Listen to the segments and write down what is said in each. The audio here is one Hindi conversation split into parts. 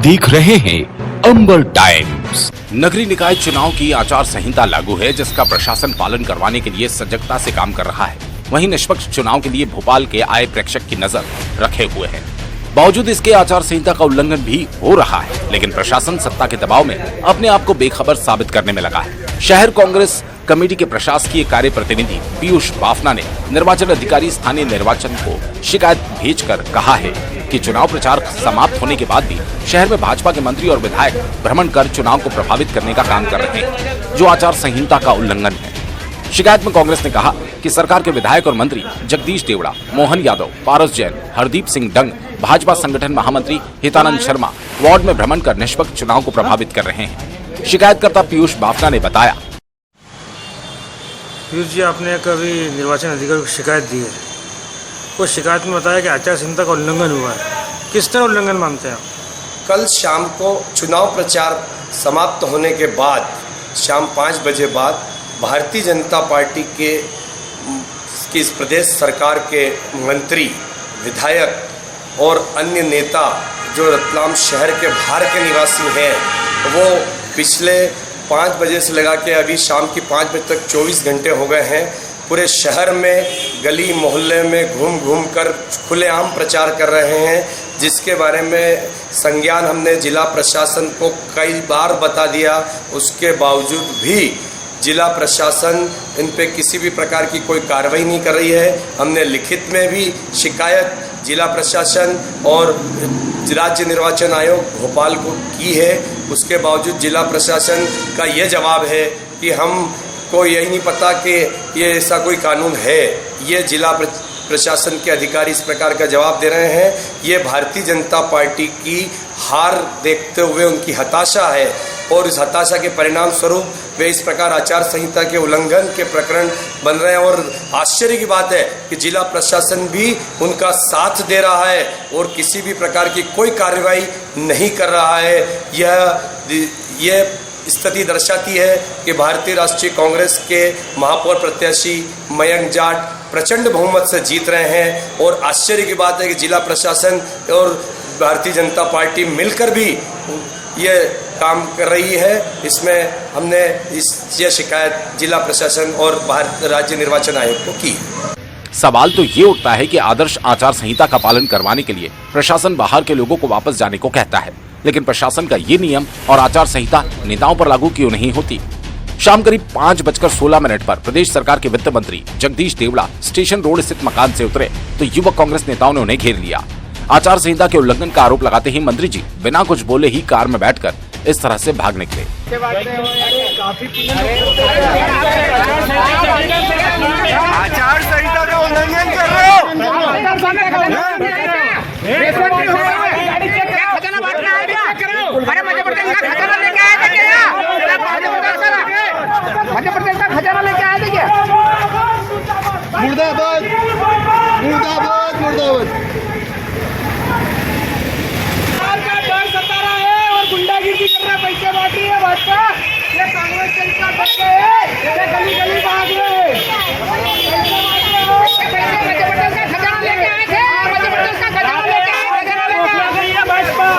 देख रहे हैं अंबर टाइम्स। नगरीय निकाय चुनाव की आचार संहिता लागू है, जिसका प्रशासन पालन करवाने के लिए सजगता से काम कर रहा है। वहीं निष्पक्ष चुनाव के लिए भोपाल के आए प्रेक्षक की नजर रखे हुए हैं। बावजूद इसके आचार संहिता का उल्लंघन भी हो रहा है, लेकिन प्रशासन सत्ता के दबाव में अपने आप को बेखबर साबित करने में लगा है। शहर कांग्रेस कमेटी के प्रशासकीय कार्य प्रतिनिधि पीयूष बाफना ने निर्वाचन अधिकारी स्थानीय निर्वाचन को शिकायत भेजकर कहा है कि चुनाव प्रचार समाप्त होने के बाद भी शहर में भाजपा के मंत्री और विधायक भ्रमण कर चुनाव को प्रभावित करने का काम कर रहे हैं, जो आचार संहिता का उल्लंघन है। शिकायत में कांग्रेस ने कहा कि सरकार के विधायक और मंत्री जगदीश देवड़ा, मोहन यादव, पारस जैन, हरदीप सिंह डंग, भाजपा संगठन महामंत्री हितानंद शर्मा वार्ड में भ्रमण कर निष्पक्ष चुनाव को प्रभावित कर रहे हैं। शिकायतकर्ता पीयूष बाफना ने बताया, पीयूष जी, आपने कभी निर्वाचन अधिकारी को शिकायत दी है। वो शिकायत में बताया कि आचार संहिता का उल्लंघन हुआ है। किस तरह उल्लंघन मानते हैं आप? कल शाम को चुनाव प्रचार समाप्त होने के बाद शाम 5 बजे बाद भारतीय जनता पार्टी के इस प्रदेश सरकार के मंत्री, विधायक और अन्य नेता जो रतलाम शहर के बाहर के निवासी हैं, वो पिछले 5 बजे से लगा के अभी शाम की 5 बजे तक 24 घंटे हो गए हैं, पूरे शहर में गली मोहल्ले में घूम घूम कर खुलेआम प्रचार कर रहे हैं, जिसके बारे में संज्ञान हमने जिला प्रशासन को कई बार बता दिया। उसके बावजूद भी जिला प्रशासन इन पे किसी भी प्रकार की कोई कार्रवाई नहीं कर रही है। हमने लिखित में भी शिकायत जिला प्रशासन और राज्य निर्वाचन आयोग भोपाल को की है। उसके बावजूद जिला प्रशासन का ये जवाब है कि हमको यही नहीं पता कि ये ऐसा कोई कानून है। ये जिला प्रशासन के अधिकारी इस प्रकार का जवाब दे रहे हैं। ये भारतीय जनता पार्टी की हार देखते हुए उनकी हताशा है और इस हताशा के परिणाम स्वरूप वे इस प्रकार आचार संहिता के उल्लंघन के प्रकरण बन रहे हैं। और आश्चर्य की बात है कि जिला प्रशासन भी उनका साथ दे रहा है और किसी भी प्रकार की कोई कार्रवाई नहीं कर रहा है। यह स्थिति दर्शाती है कि भारतीय राष्ट्रीय कांग्रेस के महापौर प्रत्याशी मयंक जाट प्रचंड बहुमत से जीत रहे हैं। और आश्चर्य की बात है कि जिला प्रशासन और भारतीय जनता पार्टी मिलकर भी ये काम कर रही है। इसमें हमने ये शिकायत जिला प्रशासन और राज्य निर्वाचन आयोग को की। सवाल तो ये उठता है कि आदर्श आचार संहिता का पालन करवाने के लिए प्रशासन बाहर के लोगों को वापस जाने को कहता है, लेकिन प्रशासन का ये नियम और आचार संहिता नेताओं पर लागू क्यों नहीं होती? शाम करीब 5:16 पर प्रदेश सरकार के वित्त मंत्री जगदीश देवड़ा स्टेशन रोड स्थित मकान से उतरे तो युवक कांग्रेस नेताओं ने उन्हें घेर लिया। आचार संहिता के उल्लंघन का आरोप लगाते ही मंत्री जी बिना कुछ बोले ही कार में बैठकर इस तरह से भाग निकले। आचार संहिता का उल्लंघन कर रहे हो। अरे मध्य प्रदेश का खजाना लेके आए थे क्या? मध्य प्रदेश का खजाना लेके आए थे क्या? मुर्दाबाद मुर्दाबाद मुर्दाबाद। डर सता रहा है और गुंडागिरी कर रहा है, पैसे बांट रही है भाजपा। ये कांग्रेस के इतना डर है, ये गली गली भाग रहे हैं। मध्य प्रदेश का खजाना लेके आए थे, मध्य प्रदेश का खजाना लेके आए, खजाना लेके आ गई है भाजपा।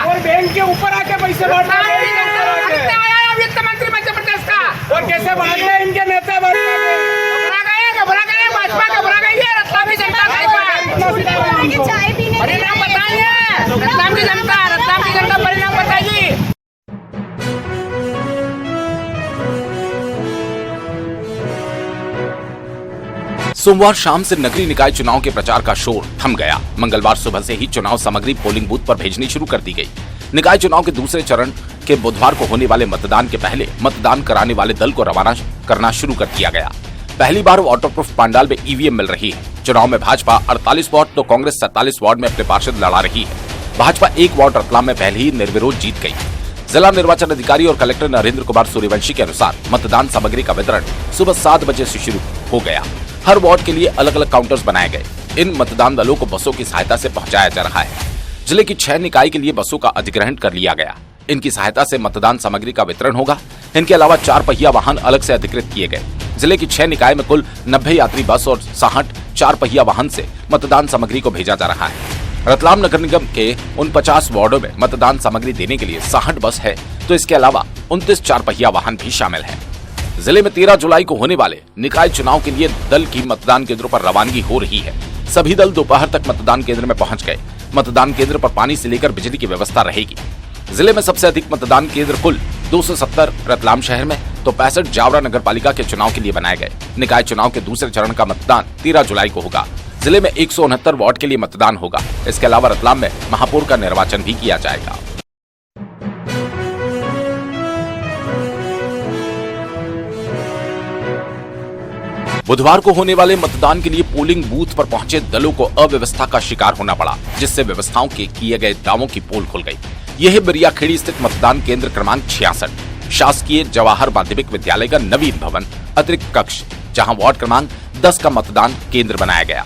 और बैंक के ऊपर आके पैसे बांटना आया वित्त मंत्री मध्य प्रदेश का। और कैसे भाग रहे इनके नेता घबरा गए भाजपा घबरा गई है। रतलामी जनता परिणाम बताइए, रतलाम की जनता परिणाम बताइए। सोमवार शाम से नगरीय निकाय चुनाव के प्रचार का शोर थम गया। मंगलवार सुबह से ही चुनाव सामग्री पोलिंग बूथ पर भेजनी शुरू कर दी गई। निकाय चुनाव के दूसरे चरण के बुधवार को होने वाले मतदान के पहले मतदान कराने वाले दल को रवाना करना शुरू कर दिया गया। पहली बार वाटरप्रूफ पंडाल में ईवीएम मिल रही है। चुनाव में भाजपा 48 वार्ड तो कांग्रेस 47 वार्ड में अपने पार्षद लड़ा रही है। भाजपा एक वार्ड रतलाम में पहले ही निर्विरोध जीत गई। जिला निर्वाचन अधिकारी और कलेक्टर नरेंद्र कुमार सूर्यवंशी के अनुसार मतदान सामग्री का वितरण सुबह 7 बजे से शुरू हो गया। हर वार्ड के लिए अलग अलग काउंटर्स बनाए गए। इन मतदान दलों को बसों की सहायता से पहुंचाया जा रहा है। जिले की 6 निकाय के लिए बसों का अधिग्रहण कर लिया गया। इनकी सहायता से मतदान सामग्री का वितरण होगा। इनके अलावा 4 पहिया वाहन अलग से अधिकृत किए गए। जिले की 6 निकाय में कुल 90 यात्री बस और 60 4 पहिया वाहन से मतदान सामग्री को भेजा जा रहा है। रतलाम नगर निगम के उन 50 वार्डों में मतदान सामग्री देने के लिए 60 बस है, तो इसके अलावा 29 4 पहिया वाहन भी शामिल है। जिले में 13 जुलाई को होने वाले निकाय चुनाव के लिए दल की मतदान केंद्रों पर रवानगी हो रही है। सभी दल दोपहर तक मतदान केंद्र में पहुंच गए। मतदान केंद्र पर पानी से लेकर बिजली की व्यवस्था रहेगी। जिले में सबसे अधिक मतदान केंद्र कुल 270 रतलाम शहर में, तो 65 जावरा नगर पालिका के चुनाव के लिए बनाए गए। निकाय चुनाव के दूसरे चरण का मतदान 13 जुलाई को होगा। जिले में 169 वार्ड के लिए मतदान होगा। इसके अलावा रतलाम में महापौर का निर्वाचन भी किया जाएगा। बुधवार को होने वाले मतदान के लिए पोलिंग बूथ पर पहुंचे दलों को अव्यवस्था का शिकार होना पड़ा, जिससे व्यवस्थाओं के किए गए दावों की पोल खुल गई। यह है बिरियाखेड़ी स्थित मतदान केंद्र क्रमांक 66, शासकीय जवाहर माध्यमिक विद्यालय का नवीन भवन अतिरिक्त कक्ष, जहां वार्ड क्रमांक 10 का मतदान केंद्र बनाया गया।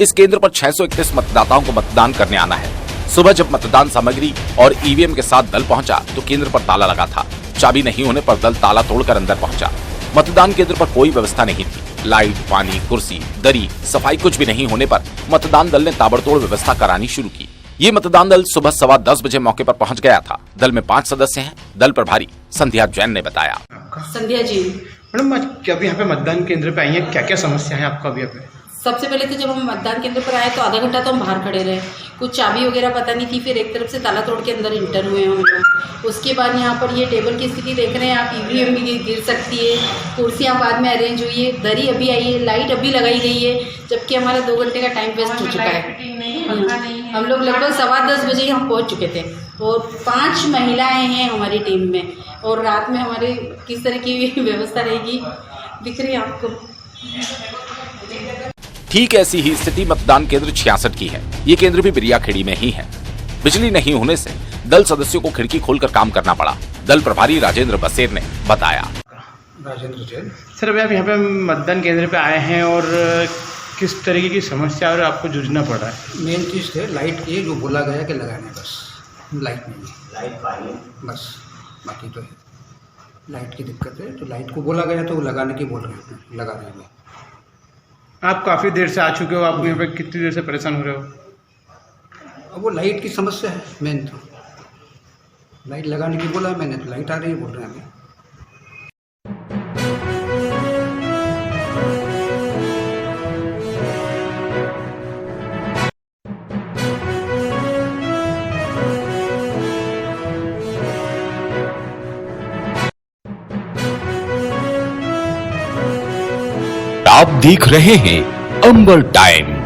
इस केंद्र पर 631 मतदाताओं को मतदान करने आना है। सुबह जब मतदान सामग्री और ईवीएम के साथ दल पहुंचा तो केंद्र पर ताला लगा था। चाबी नहीं होने पर दल ताला तोड़कर अंदर पहुंचा। मतदान केंद्र पर कोई व्यवस्था नहीं थी। लाइट, पानी, कुर्सी, दरी, सफाई कुछ भी नहीं होने पर मतदान दल ने ताबड़तोड़ व्यवस्था करानी शुरू की। ये मतदान दल सुबह 10:15 बजे मौके पर पहुंच गया था। दल में 5 सदस्य हैं। दल प्रभारी संध्या जैन ने बताया। संध्या जी। मैडम, अभी यहाँ पे मतदान केंद्र पे आई है, क्या क्या समस्या है आपका अभी यहाँ पे? सबसे पहले तो जब हम मतदान केंद्र पर आए तो आधा घंटा तो हम बाहर खड़े रहे। कुछ चाबी वगैरह पता नहीं थी, फिर एक तरफ से ताला तोड़ के अंदर इंटर हुए हम लोग। उसके बाद यहाँ पर ये टेबल की स्थिति देख रहे हैं आप, ईवीएम भी गिर सकती है, कुर्सियाँ बाद में अरेंज हुई है, दरी अभी आई है, लाइट अभी लगाई गई है, जबकि हमारा 2 घंटे का टाइम वेस्ट हो चुका है। हम लोग लगभग 10:15 बजे यहाँ पहुँच चुके थे और 5 महिलाएँ हैं हमारी टीम में। और रात में हमारे किस तरह की व्यवस्था रहेगी दिख रही है आपको। ठीक ऐसी ही स्थिति मतदान केंद्र 66 की है। ये केंद्र भी बिरियाखेड़ी में ही है। बिजली नहीं होने से दल सदस्यों को खिड़की खोलकर काम करना पड़ा। दल प्रभारी राजेंद्र बसेर ने बताया। राजेंद्र जैन। सर, अभी आप यहाँ पे मतदान केंद्र पे आए हैं और किस तरीके की समस्या और आपको जूझना पड़ रहा है? मेन चीज़ है लाइट की, जो बोला गया कि लगाने, बस लाइट नहीं है, लाइट पानी बस, बाकी तो है लाइट की दिक्कत है। तो लाइट को बोला गया तो लगाने की बोल रहे हैं, लगा रहे हैं। आप काफ़ी देर से आ चुके हो, आप यहाँ पे कितनी देर से परेशान हो रहे हो? अब वो लाइट की समस्या है मेन, तो लाइट लगाने की बोला मैंने, तो लाइट आ रही है बोल रहे हैं हमें। आप देख रहे हैं अंबर टाइम्स।